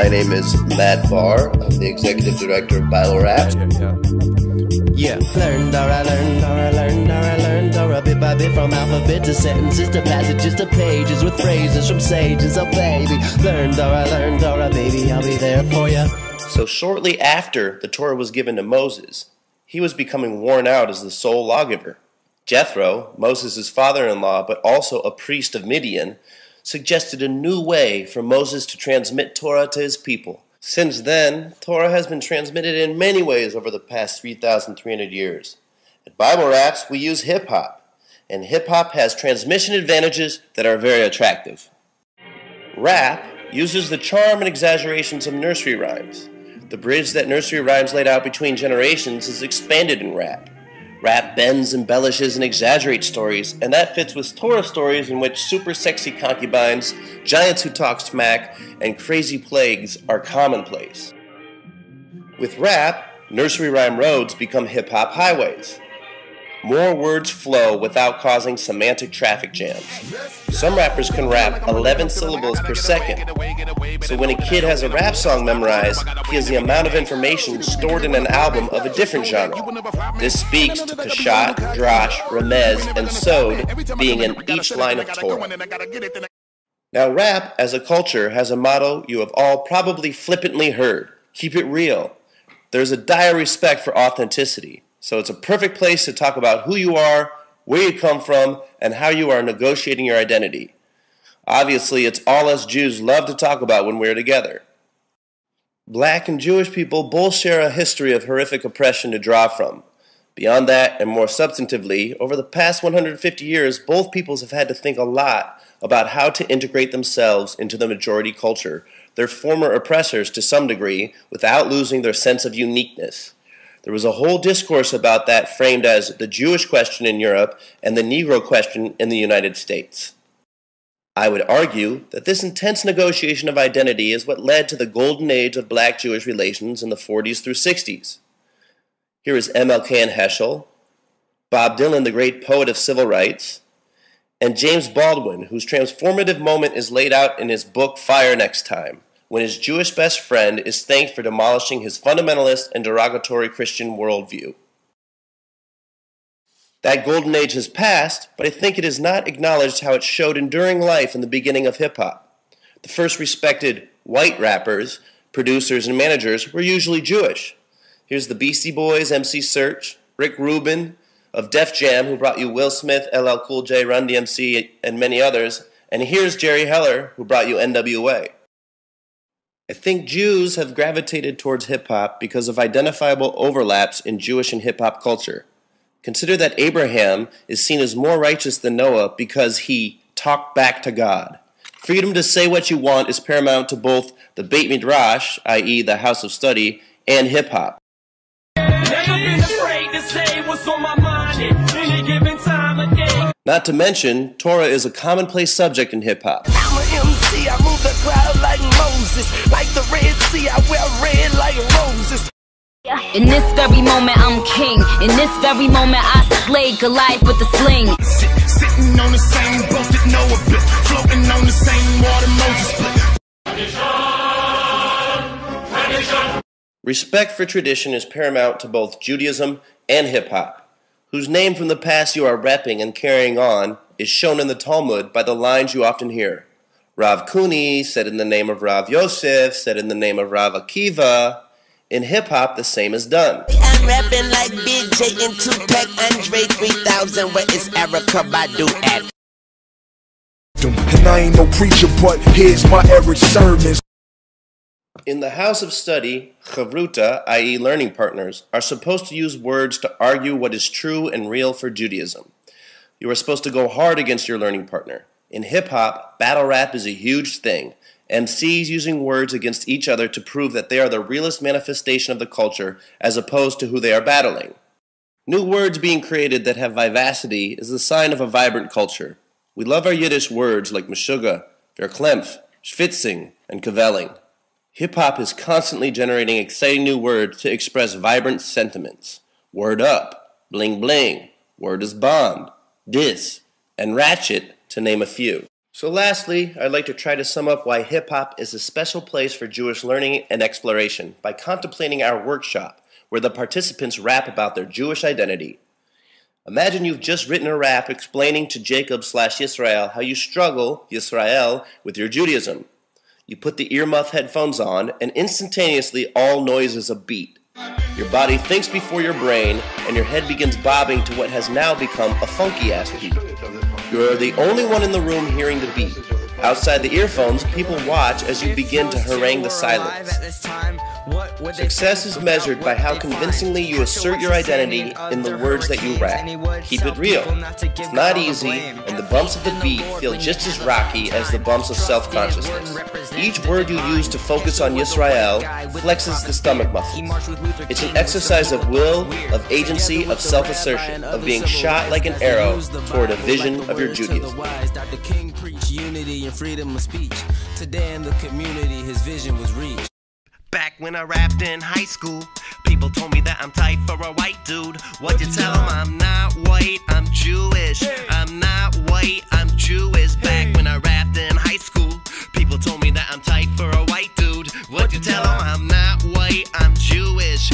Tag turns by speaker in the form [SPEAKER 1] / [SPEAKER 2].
[SPEAKER 1] My name is Matt Barr. I'm the Executive Director of Bible Rap.
[SPEAKER 2] Yeah. Learn Dora, bit by bit, from alphabet to sentences to passages to pages with phrases from sages. Oh baby, learn Dora, baby, I'll be there for ya.
[SPEAKER 1] So shortly after the Torah was given to Moses, he was becoming worn out as the sole lawgiver. Jethro, Moses' father-in-law, but also a priest of Midian, suggested a new way for Moses to transmit Torah to his people. Since then, Torah has been transmitted in many ways over the past 3,300 years. At Bible Raps, we use hip-hop, and hip-hop has transmission advantages that are very attractive. Rap uses the charm and exaggerations of nursery rhymes. The bridge that nursery rhymes laid out between generations is expanded in rap. Rap bends, embellishes, and exaggerates stories, and that fits with Torah stories in which super sexy concubines, giants who talk smack, and crazy plagues are commonplace. With rap, nursery rhyme roads become hip-hop highways. More words flow without causing semantic traffic jams. Some rappers can rap 11 syllables per second. So when a kid has a rap song memorized, he has the amount of information stored in an album of a different genre. This speaks to Peshat, Drash, Remez, and Sod being in each line of Torah. Now rap, as a culture, has a motto you have all probably flippantly heard: keep it real. There's a dire respect for authenticity. So it's a perfect place to talk about who you are, where you come from, and how you are negotiating your identity. Obviously, it's all us Jews love to talk about when we're together. Black and Jewish people both share a history of horrific oppression to draw from. Beyond that, and more substantively, over the past 150 years, both peoples have had to think a lot about how to integrate themselves into the majority culture, their former oppressors to some degree, without losing their sense of uniqueness. There was a whole discourse about that framed as the Jewish question in Europe and the Negro question in the United States. I would argue that this intense negotiation of identity is what led to the golden age of Black-Jewish relations in the 40s through 60s. Here is MLK and Heschel, Bob Dylan, the great poet of civil rights, and James Baldwin, whose transformative moment is laid out in his book Fire Next Time, when his Jewish best friend is thanked for demolishing his fundamentalist and derogatory Christian worldview. That golden age has passed, but I think it is not acknowledged how it showed enduring life in the beginning of hip-hop. The first respected white rappers, producers, and managers were usually Jewish. Here's the Beastie Boys, MC Serch, Rick Rubin of Def Jam, who brought you Will Smith, LL Cool J, Run DMC, and many others, and here's Jerry Heller, who brought you NWA. I think Jews have gravitated towards hip-hop because of identifiable overlaps in Jewish and hip-hop culture. Consider that Abraham is seen as more righteous than Noah because he talked back to God. Freedom to say what you want is paramount to both the Beit Midrash, i.e. the house of study, and hip-hop. Not to mention, Torah is a commonplace subject in hip-hop.
[SPEAKER 3] I move the crowd like Moses, like the Red Sea, I wear red like roses.
[SPEAKER 4] In this very moment I'm king. In this very moment I slay Goliath with a sling.
[SPEAKER 3] Sitting on the same boat that Noah built, floating on the same water Moses split.
[SPEAKER 1] Respect for tradition is paramount to both Judaism and hip-hop, whose name from the past you are repping and carrying on is shown in the Talmud by the lines you often hear. Rav Kuni said in the name of Rav Yosef, said in the name of Rav Akiva. In hip-hop, the same is done.
[SPEAKER 3] I'm rapping like Big J and Tupac, Andre 3000, where is Erica Badu at?
[SPEAKER 5] And I ain't no preacher, but here's my average sermons.
[SPEAKER 1] In the house of study, chavruta, i.e. learning partners, are supposed to use words to argue what is true and real for Judaism. You are supposed to go hard against your learning partner. In hip-hop, battle rap is a huge thing. MCs using words against each other to prove that they are the realest manifestation of the culture as opposed to who they are battling. New words being created that have vivacity is the sign of a vibrant culture. We love our Yiddish words like meshuggah, verklempt, schwitzing, and kavelling. Hip-hop is constantly generating exciting new words to express vibrant sentiments. Word up, bling bling, word is bond, diss, and ratchet, to name a few. So lastly, I'd like to try to sum up why hip-hop is a special place for Jewish learning and exploration by contemplating our workshop, where the participants rap about their Jewish identity. Imagine you've just written a rap explaining to Jacob/Yisrael how you struggle, Yisrael, with your Judaism. You put the earmuff headphones on, and instantaneously all noise is a beat. Your body thinks before your brain, and your head begins bobbing to what has now become a funky-ass beat. You are the only one in the room hearing the beat. Outside the earphones, people watch as you begin to harangue the silence. Success is measured by how convincingly you assert your identity in the words that you rap. Keep it real. It's not easy, and the bumps of the beat feel just as rocky as the bumps of self-consciousness. Each word you use to focus on Yisrael flexes the stomach muscles. It's an exercise of will, of agency, of self-assertion, of being shot like an arrow toward a vision of your Judaism.
[SPEAKER 6] Dr. King preached unity and freedom of speech. Today in the community, his vision was reached.
[SPEAKER 3] Back when I rapped in high school, people told me that I'm tight for a white dude. What'd you tell them? I'm not white, I'm Jewish. I'm not white, I'm Jewish. Back when I rapped in high school, people told me that I'm tight for a white dude. What'd you tell them? I'm not white, I'm Jewish.